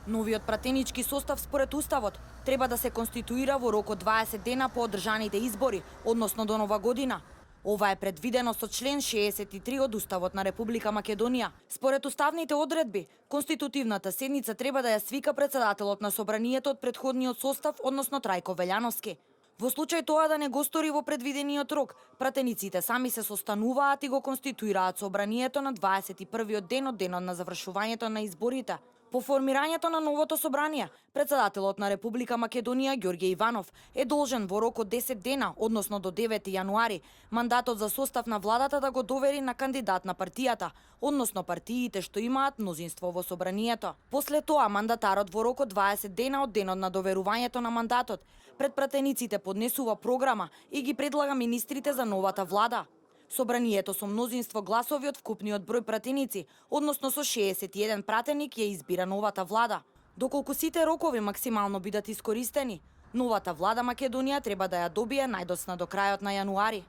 Новиот пратенички состав според Уставот треба да се конституира во рок од 20 дена по одржаните избори, односно до Нова година. Ова е предвидено со член 63 од Уставот на Република Македонија. Според уставните одредби, конститутивната седница треба да ја свика председателот на собранието од претходниот состав, односно Трајко Велјановски. Во случај тоа да не го стори во предвидениот рок, пратениците сами се состануваат и го конституираат собранието на 21-виот ден од денот на завршувањето на изборите. По формирањето на новото собрание, председателот на Република Македонија Ѓорѓе Иванов е должен во рок од 10 дена, односно до 9 јануари, мандатот за состав на владата да го довери на кандидат на партијата, односно партиите што имаат мнозинство во собранието. После тоа мандатарот во рок од 20 дена од денот на доверувањето на мандатот пред пратениците поднесува програма и ги предлага министрите за новата влада. Собранието со мнозинство гласови од вкупниот број пратеници, односно со 61 пратеник ја избира новата влада. Доколку сите рокови максимално бидат искористени, новата влада Македонија треба да ја добие најдоцна до крајот на јануари.